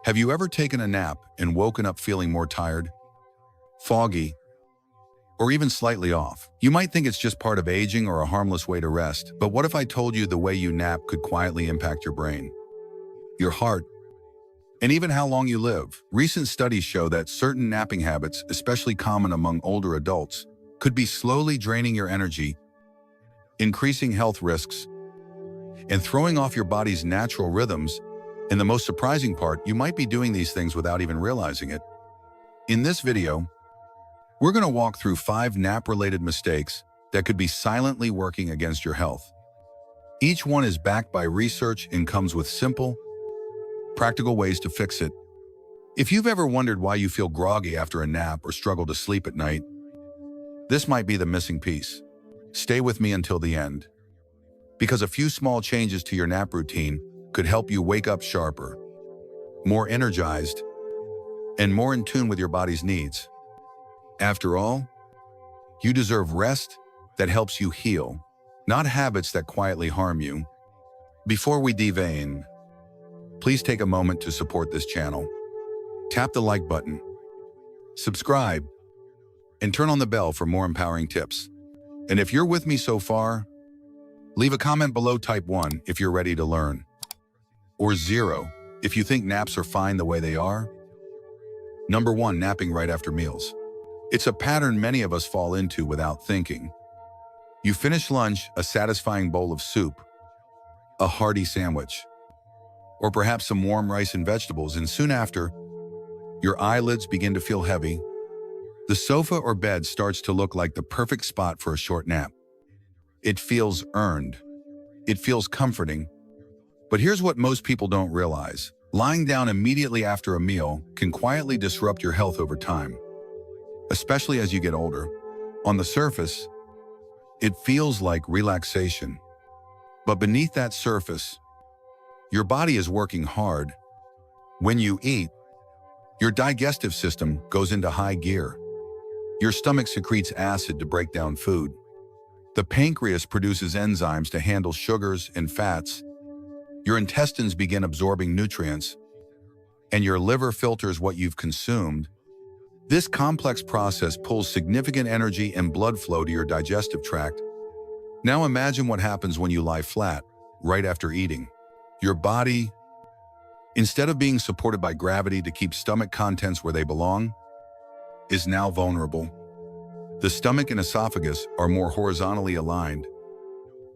Have you ever taken a nap and woken up feeling more tired, foggy, or even slightly off? You might think it's just part of aging or a harmless way to rest, but what if I told you the way you nap could quietly impact your brain, your heart, and even how long you live? Recent studies show that certain napping habits, especially common among older adults, could be slowly draining your energy, increasing health risks, and throwing off your body's natural rhythms. And the most surprising part, you might be doing these things without even realizing it. In this video, we're going to walk through 5 nap-related mistakes that could be silently working against your health. Each one is backed by research and comes with simple, practical ways to fix it. If you've ever wondered why you feel groggy after a nap or struggle to sleep at night, this might be the missing piece. Stay with me until the end, because a few small changes to your nap routine could help you wake up sharper, more energized, and more in tune with your body's needs. After all, you deserve rest that helps you heal, not habits that quietly harm you. Before we dive in, please take a moment to support this channel. Tap the like button, subscribe, and turn on the bell for more empowering tips. And if you're with me so far, leave a comment below. Type 1 if you're ready to learn, or 0 if you think naps are fine the way they are. Number 1, napping right after meals. It's a pattern many of us fall into without thinking. You finish lunch, a satisfying bowl of soup, a hearty sandwich, or perhaps some warm rice and vegetables, and soon after, your eyelids begin to feel heavy. The sofa or bed starts to look like the perfect spot for a short nap. It feels earned. It feels comforting. But here's what most people don't realize. Lying down immediately after a meal can quietly disrupt your health over time, especially as you get older. On the surface, it feels like relaxation. But beneath that surface, your body is working hard. When you eat, your digestive system goes into high gear. Your stomach secretes acid to break down food. The pancreas produces enzymes to handle sugars and fats. Your intestines begin absorbing nutrients, and your liver filters what you've consumed. This complex process pulls significant energy and blood flow to your digestive tract. Now imagine what happens when you lie flat, right after eating. Your body, instead of being supported by gravity to keep stomach contents where they belong, is now vulnerable. The stomach and esophagus are more horizontally aligned,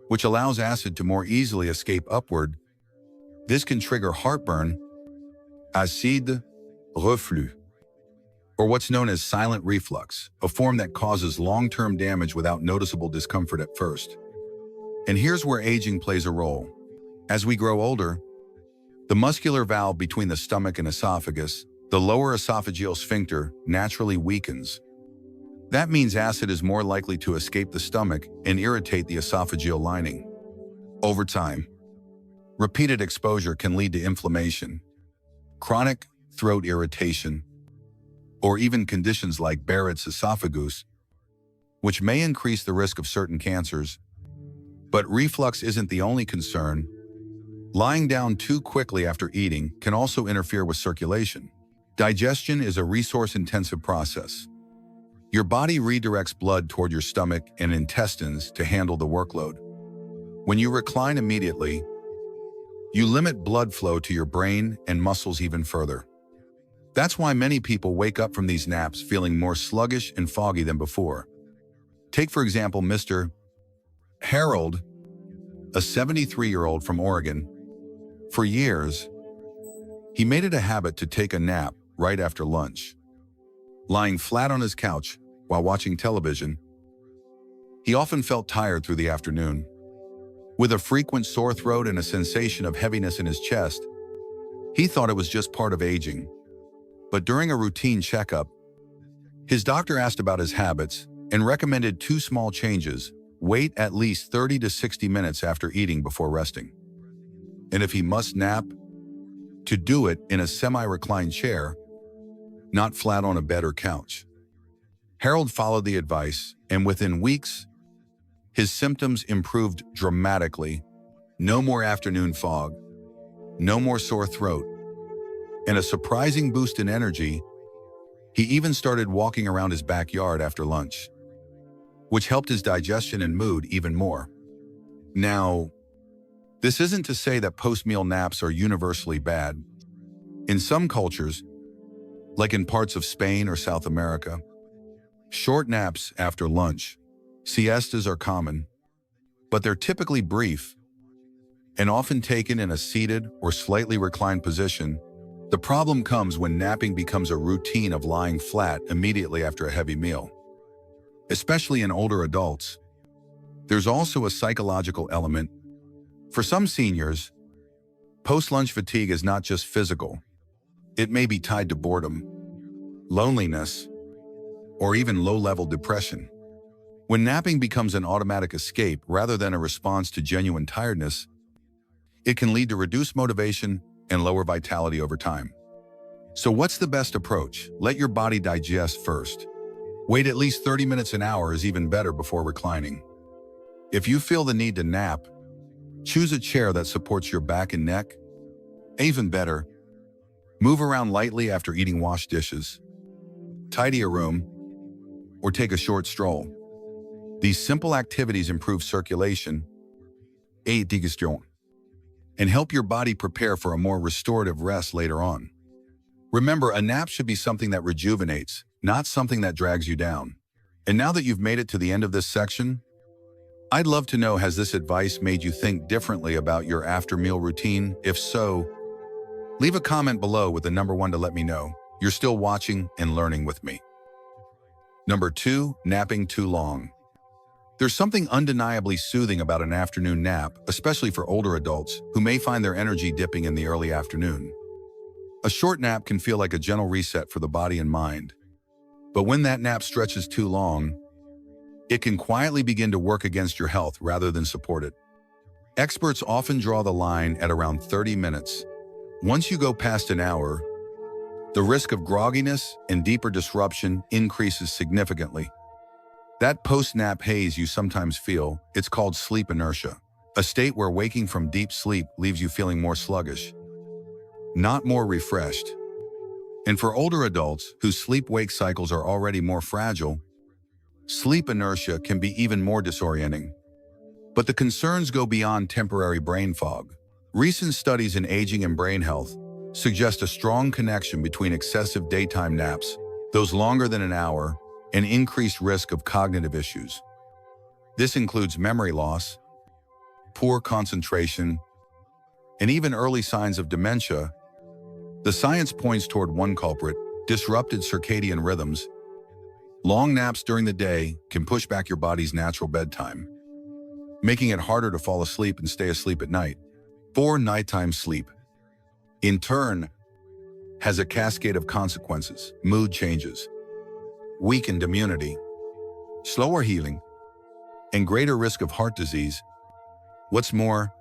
which allows acid to more easily escape upward. This can trigger heartburn, acide reflux, or what's known as silent reflux, a form that causes long-term damage without noticeable discomfort at first. And here's where aging plays a role. As we grow older, the muscular valve between the stomach and esophagus, the lower esophageal sphincter, naturally weakens. That means acid is more likely to escape the stomach and irritate the esophageal lining. Over time, repeated exposure can lead to inflammation, chronic throat irritation, or even conditions like Barrett's esophagus, which may increase the risk of certain cancers. But reflux isn't the only concern. Lying down too quickly after eating can also interfere with circulation. Digestion is a resource-intensive process. Your body redirects blood toward your stomach and intestines to handle the workload. When you recline immediately, you limit blood flow to your brain and muscles even further. That's why many people wake up from these naps feeling more sluggish and foggy than before. Take, for example, Mr. Harold, a 73-year-old from Oregon. For years, he made it a habit to take a nap right after lunch. Lying flat on his couch while watching television, he often felt tired through the afternoon. With a frequent sore throat and a sensation of heaviness in his chest, he thought it was just part of aging. But during a routine checkup, his doctor asked about his habits and recommended 2 small changes: wait at least 30 to 60 minutes after eating before resting. And if he must nap, to do it in a semi-reclined chair, not flat on a bed or couch. Harold followed the advice, and within weeks, his symptoms improved dramatically. No more afternoon fog, no more sore throat, and a surprising boost in energy. He even started walking around his backyard after lunch, which helped his digestion and mood even more. Now, this isn't to say that post-meal naps are universally bad. In some cultures, like in parts of Spain or South America, short naps after lunch, siestas, are common, but they're typically brief and often taken in a seated or slightly reclined position. The problem comes when napping becomes a routine of lying flat immediately after a heavy meal. Especially in older adults, there's also a psychological element. For some seniors, post-lunch fatigue is not just physical. It may be tied to boredom, loneliness, or even low-level depression. When napping becomes an automatic escape rather than a response to genuine tiredness, it can lead to reduced motivation and lower vitality over time. So what's the best approach? Let your body digest first. Wait at least 30 minutes an hour is even better before reclining. If you feel the need to nap, choose a chair that supports your back and neck. Even better, move around lightly after eating washed dishes. Tidy a room, or take a short stroll. These simple activities improve circulation, aid digestion, and help your body prepare for a more restorative rest later on. Remember, a nap should be something that rejuvenates, not something that drags you down. And now that you've made it to the end of this section, I'd love to know, has this advice made you think differently about your after-meal routine? If so, leave a comment below with the number 1 to let me know you're still watching and learning with me. Number 2, napping too long. There's something undeniably soothing about an afternoon nap, especially for older adults who may find their energy dipping in the early afternoon. A short nap can feel like a gentle reset for the body and mind. But when that nap stretches too long, it can quietly begin to work against your health rather than support it. Experts often draw the line at around 30 minutes. Once you go past an hour, the risk of grogginess and deeper disruption increases significantly. That post-nap haze you sometimes feel, it's called sleep inertia, a state where waking from deep sleep leaves you feeling more sluggish, not more refreshed. And for older adults whose sleep-wake cycles are already more fragile, sleep inertia can be even more disorienting. But the concerns go beyond temporary brain fog. Recent studies in aging and brain health suggest a strong connection between excessive daytime naps, those longer than an hour, and increased risk of cognitive issues. This includes memory loss, poor concentration, and even early signs of dementia. The science points toward one culprit: disrupted circadian rhythms. Long naps during the day can push back your body's natural bedtime, making it harder to fall asleep and stay asleep at night. Poor nighttime sleep, in turn, has a cascade of consequences: mood changes, weakened immunity, slower healing, and greater risk of heart disease. What's more,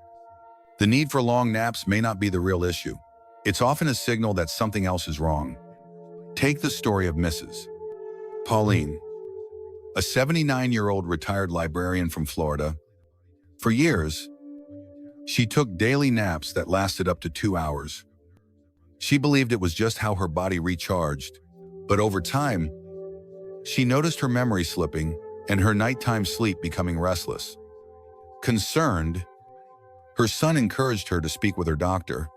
the need for long naps may not be the real issue. It's often a signal that something else is wrong. Take the story of Mrs. Pauline, a 79-year-old retired librarian from Florida. For years, she took daily naps that lasted up to 2 hours. She believed it was just how her body recharged, but over time, she noticed her memory slipping and her nighttime sleep becoming restless. Concerned, her son encouraged her to speak with her doctor.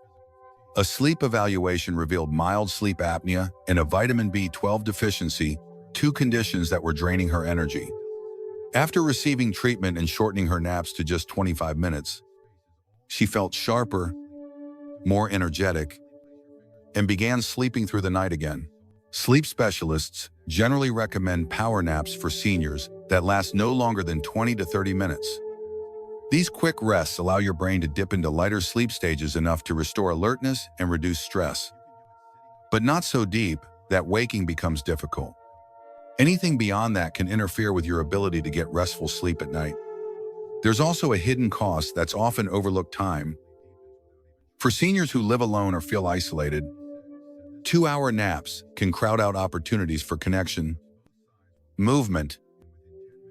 A sleep evaluation revealed mild sleep apnea and a vitamin B12 deficiency, 2 conditions that were draining her energy. After receiving treatment and shortening her naps to just 25 minutes, she felt sharper, more energetic, and began sleeping through the night again. Sleep specialists generally recommend power naps for seniors that last no longer than 20 to 30 minutes. These quick rests allow your brain to dip into lighter sleep stages enough to restore alertness and reduce stress, but not so deep that waking becomes difficult. Anything beyond that can interfere with your ability to get restful sleep at night. There's also a hidden cost that's often overlooked: time. For seniors who live alone or feel isolated, 2-hour naps can crowd out opportunities for connection, movement,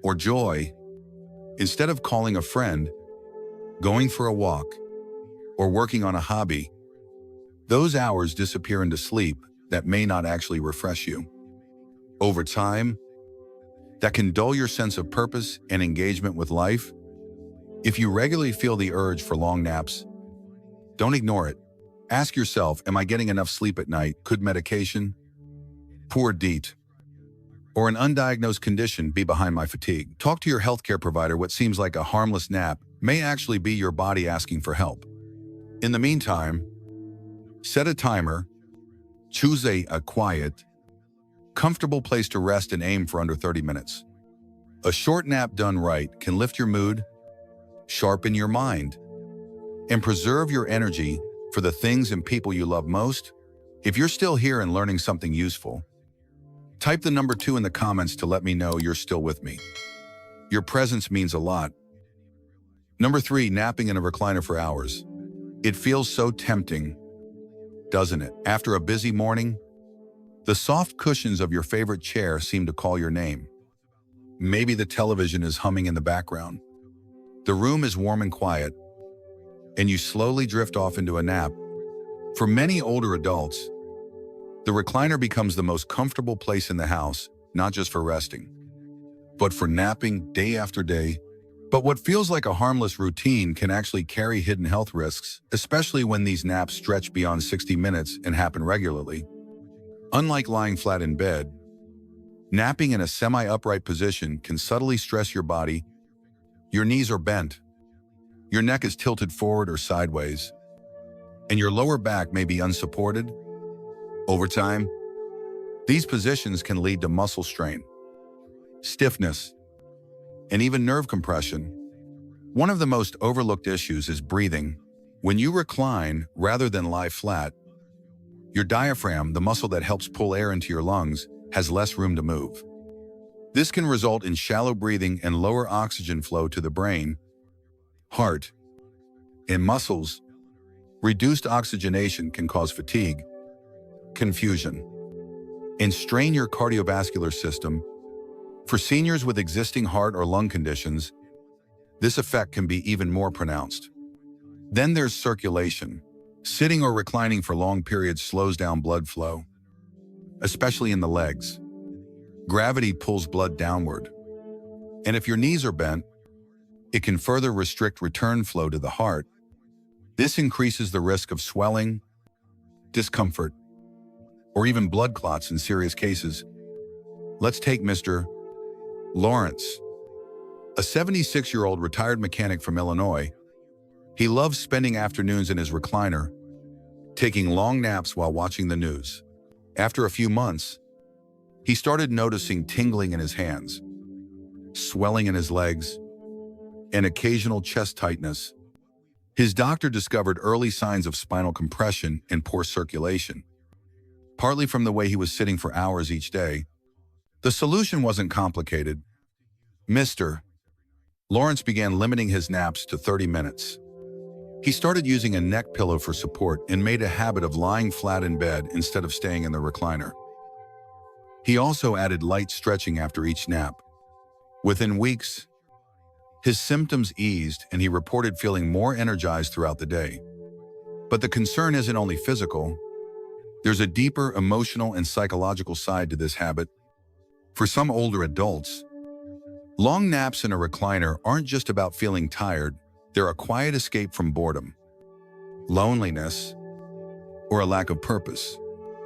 or joy. Instead of calling a friend, going for a walk, or working on a hobby, Those hours disappear into sleep that may not actually refresh you. Over time, that can dull your sense of purpose and engagement with life. If you regularly feel the urge for long naps, don't ignore it. Ask yourself, am I getting enough sleep at night? Could medication, poor DEET, or an undiagnosed condition be behind my fatigue? Talk to your healthcare provider. What seems like a harmless nap may actually be your body asking for help. In the meantime, set a timer, choose a quiet, comfortable place to rest and aim for under 30 minutes. A short nap done right can lift your mood, sharpen your mind, and preserve your energy for the things and people you love most. If you're still here and learning something useful, type the number 2 in the comments to let me know you're still with me. Your presence means a lot. Number 3, napping in a recliner for hours. It feels so tempting, doesn't it? After a busy morning, the soft cushions of your favorite chair seem to call your name. Maybe the television is humming in the background. The room is warm and quiet, and you slowly drift off into a nap. For many older adults, the recliner becomes the most comfortable place in the house, not just for resting, but for napping day after day. But what feels like a harmless routine can actually carry hidden health risks, especially when these naps stretch beyond 60 minutes and happen regularly. Unlike lying flat in bed, napping in a semi-upright position can subtly stress your body. Your knees are bent, your neck is tilted forward or sideways, and your lower back may be unsupported. Over time, these positions can lead to muscle strain, stiffness, and even nerve compression. One of the most overlooked issues is breathing. When you recline rather than lie flat, your diaphragm, the muscle that helps pull air into your lungs, has less room to move. This can result in shallow breathing and lower oxygen flow to the brain, heart, and muscles. Reduced oxygenation can cause fatigue, confusion, and strain your cardiovascular system. For seniors with existing heart or lung conditions, this effect can be even more pronounced. Then there's circulation. Sitting or reclining for long periods slows down blood flow, especially in the legs. Gravity pulls blood downward, and if your knees are bent, it can further restrict return flow to the heart. This increases the risk of swelling, discomfort, or even blood clots in serious cases. Let's take Mr. Lawrence, a 76-year-old retired mechanic from Illinois. He loves spending afternoons in his recliner, taking long naps while watching the news. After a few months, he started noticing tingling in his hands, swelling in his legs, and occasional chest tightness. His doctor discovered early signs of spinal compression and poor circulation, partly from the way he was sitting for hours each day. The solution wasn't complicated. Mr. Lawrence began limiting his naps to 30 minutes. He started using a neck pillow for support and made a habit of lying flat in bed instead of staying in the recliner. He also added light stretching after each nap. Within weeks, his symptoms eased and he reported feeling more energized throughout the day. But the concern isn't only physical. There's a deeper emotional and psychological side to this habit. For some older adults, long naps in a recliner aren't just about feeling tired. They're a quiet escape from boredom, loneliness, or a lack of purpose.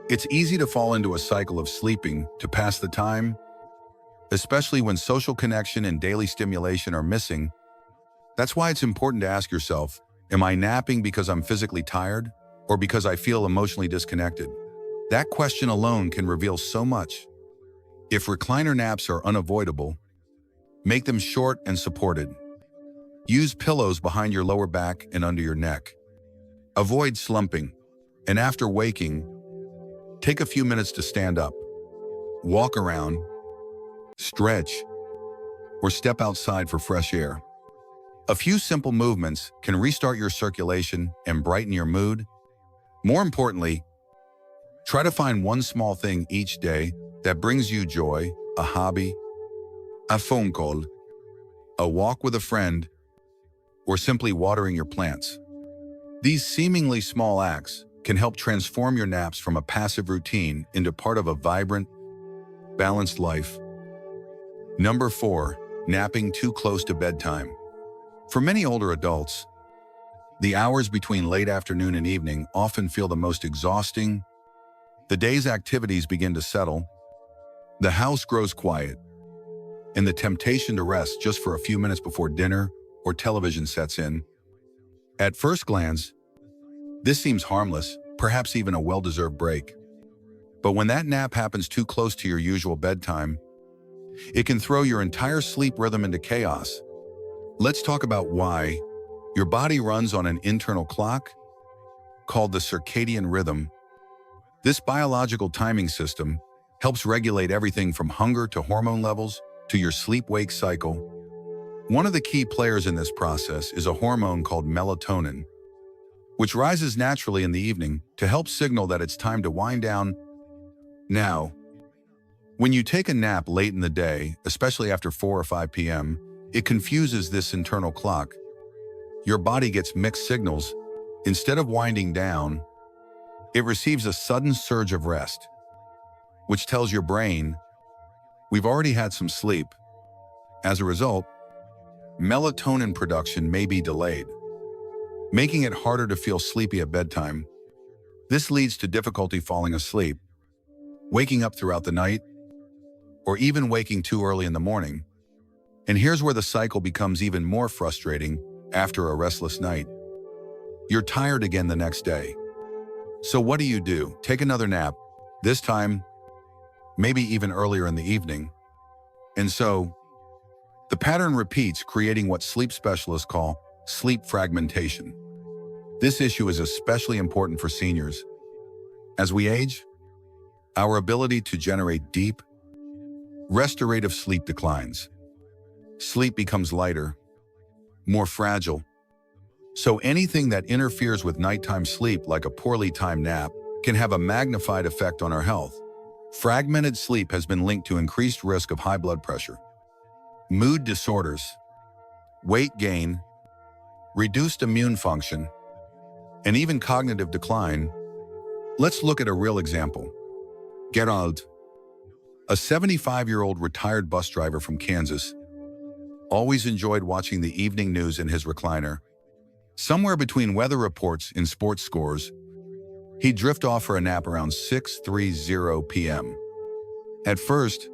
It's easy to fall into a cycle of sleeping to pass the time, especially when social connection and daily stimulation are missing. That's why it's important to ask yourself, am I napping because I'm physically tired or because I feel emotionally disconnected? That question alone can reveal so much. If recliner naps are unavoidable, make them short and supported. Use pillows behind your lower back and under your neck. Avoid slumping, and after waking, take a few minutes to stand up, walk around, stretch, or step outside for fresh air. A few simple movements can restart your circulation and brighten your mood. More importantly, try to find one small thing each day that brings you joy, a hobby, a phone call, a walk with a friend, or simply watering your plants. These seemingly small acts can help transform your naps from a passive routine into part of a vibrant, balanced life. Number 4, napping too close to bedtime. For many older adults, the hours between late afternoon and evening often feel the most exhausting. The day's activities begin to settle, the house grows quiet, and the temptation to rest just for a few minutes before dinner or television sets in. At first glance, this seems harmless, perhaps even a well-deserved break. But when that nap happens too close to your usual bedtime, it can throw your entire sleep rhythm into chaos. Let's talk about why. Your body runs on an internal clock called the circadian rhythm. This biological timing system helps regulate everything from hunger to hormone levels to your sleep-wake cycle. One of the key players in this process is a hormone called melatonin, which rises naturally in the evening to help signal that it's time to wind down. Now, when you take a nap late in the day, especially after 4 or 5 p.m., it confuses this internal clock. Your body gets mixed signals. Instead of winding down, it receives a sudden surge of rest, which tells your brain, we've already had some sleep. As a result, melatonin production may be delayed, making it harder to feel sleepy at bedtime. This leads to difficulty falling asleep, waking up throughout the night, or even waking too early in the morning. And here's where the cycle becomes even more frustrating. After a restless night, you're tired again the next day. So what do? Take another nap, this time, maybe even earlier in the evening. And so, the pattern repeats, creating what sleep specialists call sleep fragmentation. This issue is especially important for seniors. As we age, our ability to generate deep, restorative sleep declines. Sleep becomes lighter, more fragile. So anything that interferes with nighttime sleep, like a poorly timed nap, can have a magnified effect on our health. Fragmented sleep has been linked to increased risk of high blood pressure, mood disorders, weight gain, reduced immune function, and even cognitive decline. Let's look at a real example. Gerald, a 75-year-old retired bus driver from Kansas, always enjoyed watching the evening news in his recliner. Somewhere between weather reports and sports scores, he'd drift off for a nap around 6:30 p.m. At first,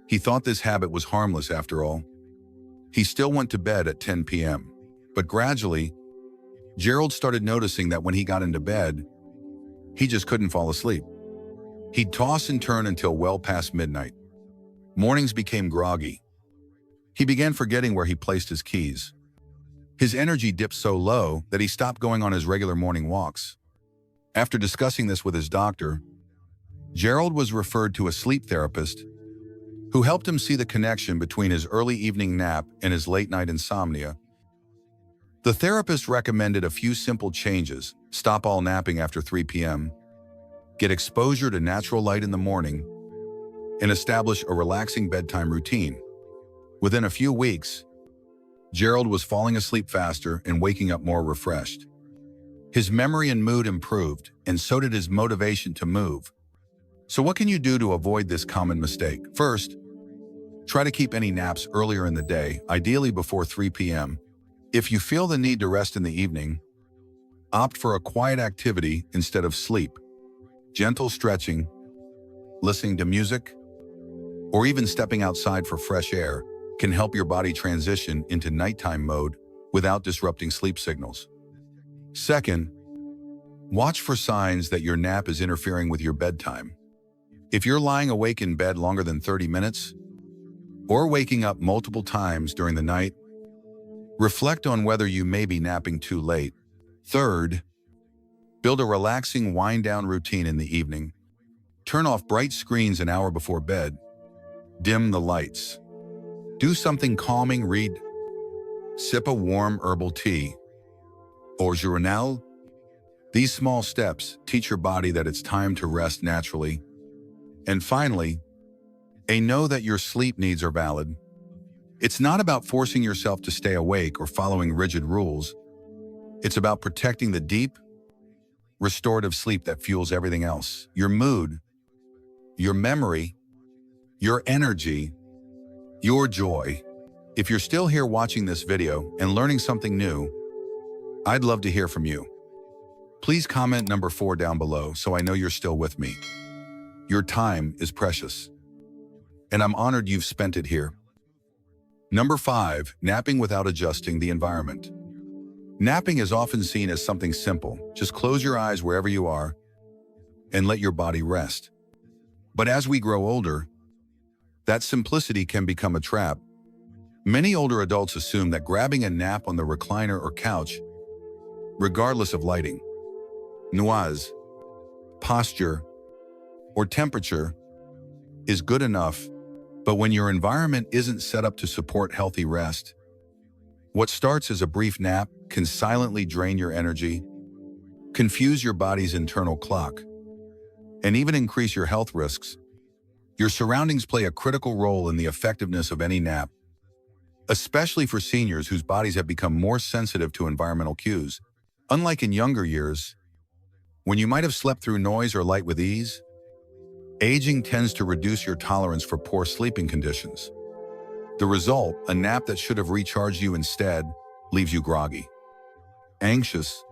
he thought this habit was harmless after all. He still went to bed at 10 p.m. But gradually, Gerald started noticing that when he got into bed, he just couldn't fall asleep. He'd toss and turn until well past midnight. Mornings became groggy. He began forgetting where he placed his keys. His energy dipped so low that he stopped going on his regular morning walks. After discussing this with his doctor, Gerald was referred to a sleep therapist who helped him see the connection between his early evening nap and his late-night insomnia. The therapist recommended a few simple changes: stop all napping after 3 p.m., get exposure to natural light in the morning, and establish a relaxing bedtime routine. Within a few weeks, Gerald was falling asleep faster and waking up more refreshed. His memory and mood improved, and so did his motivation to move. So what can you do to avoid this common mistake? First, try to keep any naps earlier in the day, ideally before 3 p.m. If you feel the need to rest in the evening, opt for a quiet activity instead of sleep. Gentle stretching, listening to music, or even stepping outside for fresh air can help your body transition into nighttime mode without disrupting sleep signals. Second, watch for signs that your nap is interfering with your bedtime. If you're lying awake in bed longer than 30 minutes, or waking up multiple times during the night, reflect on whether you may be napping too late. Third, build a relaxing wind-down routine in the evening. Turn off bright screens an hour before bed. Dim the lights. Do something calming, read, sip a warm herbal tea, or journal. These small steps teach your body that it's time to rest naturally. And finally, know that your sleep needs are valid. It's not about forcing yourself to stay awake or following rigid rules. It's about protecting the deep, restorative sleep that fuels everything else. Your mood, your memory, your energy, your joy. If you're still here watching this video and learning something new, I'd love to hear from you. Please comment number 4 down below so I know you're still with me. Your time is precious, and I'm honored you've spent it here. Number 5, napping without adjusting the environment. Napping is often seen as something simple. Just close your eyes wherever you are and let your body rest. But as we grow older, that simplicity can become a trap. Many older adults assume that grabbing a nap on the recliner or couch, regardless of lighting, noise, posture, or temperature, is good enough. But when your environment isn't set up to support healthy rest, what starts as a brief nap can silently drain your energy, confuse your body's internal clock, and even increase your health risks. Your surroundings play a critical role in the effectiveness of any nap, especially for seniors whose bodies have become more sensitive to environmental cues. Unlike in younger years, when you might have slept through noise or light with ease, aging tends to reduce your tolerance for poor sleeping conditions. The result, a nap that should have recharged you instead, leaves you groggy, anxious,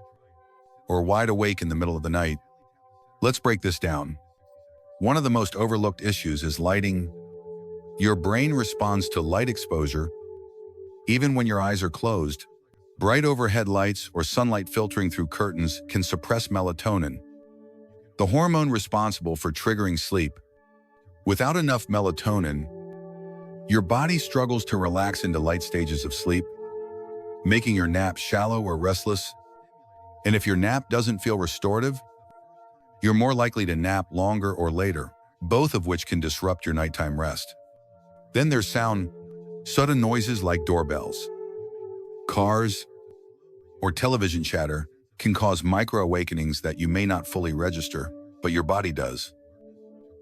or wide awake in the middle of the night. Let's break this down. One of the most overlooked issues is lighting. Your brain responds to light exposure, even when your eyes are closed. Bright overhead lights or sunlight filtering through curtains can suppress melatonin, the hormone responsible for triggering sleep. Without enough melatonin, your body struggles to relax into light stages of sleep, making your nap shallow or restless. And if your nap doesn't feel restorative, you're more likely to nap longer or later, both of which can disrupt your nighttime rest. Then there's sound. Sudden noises like doorbells, cars, or television chatter can cause micro-awakenings that you may not fully register, but your body does.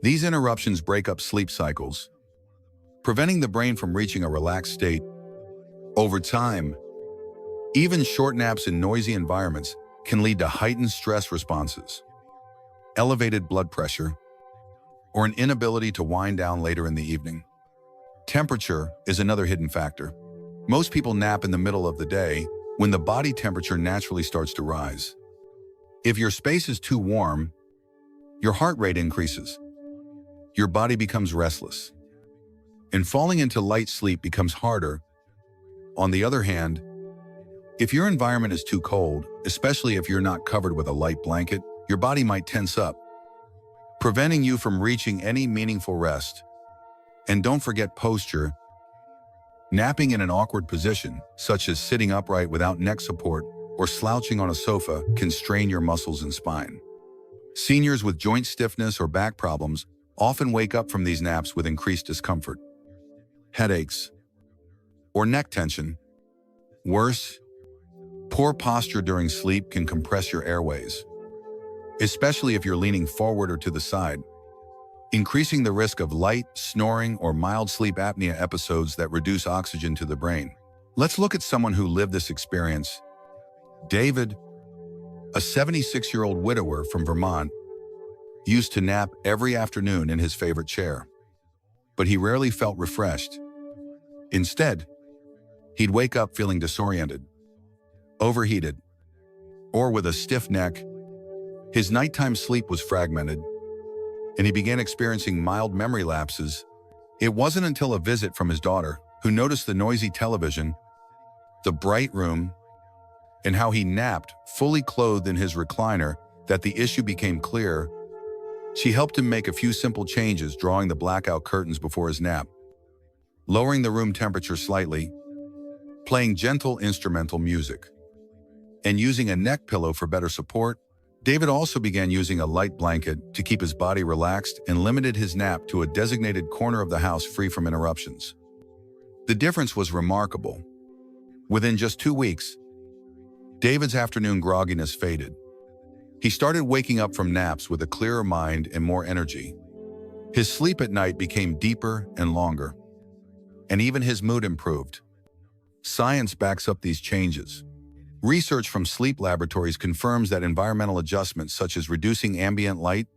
These interruptions break up sleep cycles, preventing the brain from reaching a relaxed state. Over time, even short naps in noisy environments can lead to heightened stress responses, elevated blood pressure, or an inability to wind down later in the evening. Temperature is another hidden factor. Most people nap in the middle of the day when the body temperature naturally starts to rise. If your space is too warm, your heart rate increases, your body becomes restless, and falling into light sleep becomes harder. On the other hand, if your environment is too cold, especially if you're not covered with a light blanket, your body might tense up, preventing you from reaching any meaningful rest. And don't forget posture. Napping in an awkward position, such as sitting upright without neck support or slouching on a sofa, can strain your muscles and spine. Seniors with joint stiffness or back problems often wake up from these naps with increased discomfort, headaches, or neck tension. Worse, poor posture during sleep can compress your airways, especially if you're leaning forward or to the side, increasing the risk of light, snoring, or mild sleep apnea episodes that reduce oxygen to the brain. Let's look at someone who lived this experience. David, a 76-year-old widower from Vermont, used to nap every afternoon in his favorite chair, but he rarely felt refreshed. Instead, he'd wake up feeling disoriented, overheated, or with a stiff neck. His nighttime sleep was fragmented, and he began experiencing mild memory lapses. It wasn't until a visit from his daughter, who noticed the noisy television, the bright room, and how he napped fully clothed in his recliner, that the issue became clear. She helped him make a few simple changes, drawing the blackout curtains before his nap, lowering the room temperature slightly, playing gentle instrumental music, and using a neck pillow for better support. David also began using a light blanket to keep his body relaxed and limited his nap to a designated corner of the house free from interruptions. The difference was remarkable. Within just 2 weeks, David's afternoon grogginess faded. He started waking up from naps with a clearer mind and more energy. His sleep at night became deeper and longer, and even his mood improved. Science backs up these changes. Research from sleep laboratories confirms that environmental adjustments such as reducing ambient light,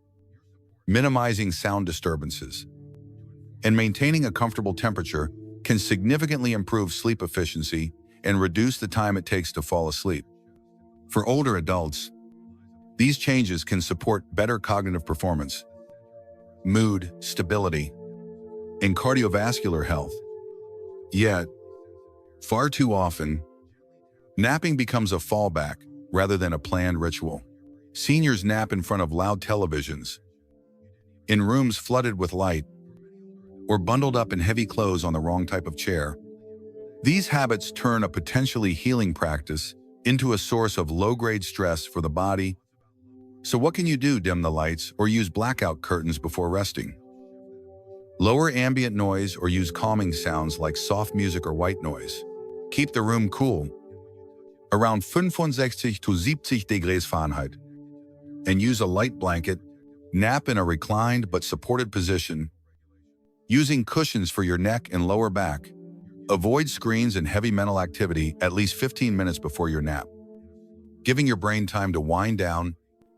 minimizing sound disturbances, and maintaining a comfortable temperature can significantly improve sleep efficiency and reduce the time it takes to fall asleep. For older adults, these changes can support better cognitive performance, mood, stability, and cardiovascular health. Yet, far too often, napping becomes a fallback rather than a planned ritual. Seniors nap in front of loud televisions, in rooms flooded with light, or bundled up in heavy clothes on the wrong type of chair. These habits turn a potentially healing practice into a source of low-grade stress for the body. So what can you do? Dim the lights or use blackout curtains before resting. Lower ambient noise or use calming sounds like soft music or white noise. Keep the room cool, around 65 to 70 degrees Fahrenheit, and use a light blanket. Nap in a reclined but supported position, using cushions for your neck and lower back. Avoid screens and heavy mental activity at least 15 minutes before your nap. Giving your brain time to wind down,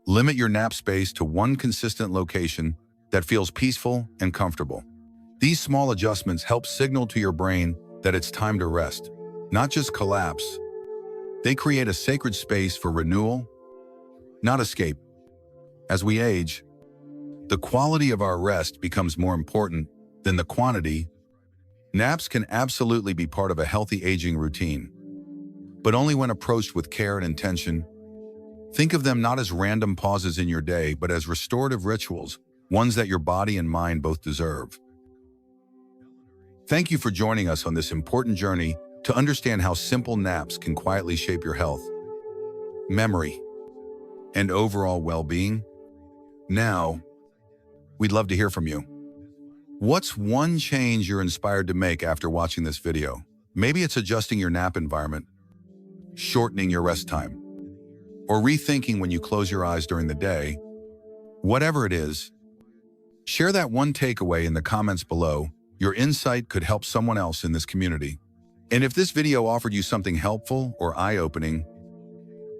limit your nap space to one consistent location that feels peaceful and comfortable. These small adjustments help signal to your brain that it's time to rest, not just collapse. They create a sacred space for renewal, not escape. As we age, the quality of our rest becomes more important than the quantity. Naps can absolutely be part of a healthy aging routine, but only when approached with care and intention. Think of them not as random pauses in your day, but as restorative rituals, ones that your body and mind both deserve. Thank you for joining us on this important journey to understand how simple naps can quietly shape your health, memory, and overall well-being. Now, we'd love to hear from you. What's one change you're inspired to make after watching this video? Maybe it's adjusting your nap environment, shortening your rest time, or rethinking when you close your eyes during the day. Whatever it is, share that one takeaway in the comments below. Your insight could help someone else in this community. And if this video offered you something helpful or eye-opening,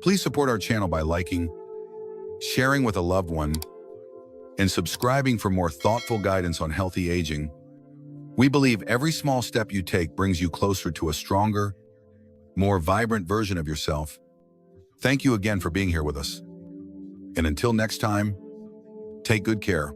please support our channel by liking, sharing with a loved one, and subscribing for more thoughtful guidance on healthy aging. We believe every small step you take brings you closer to a stronger, more vibrant version of yourself. Thank you again for being here with us. And until next time, take good care.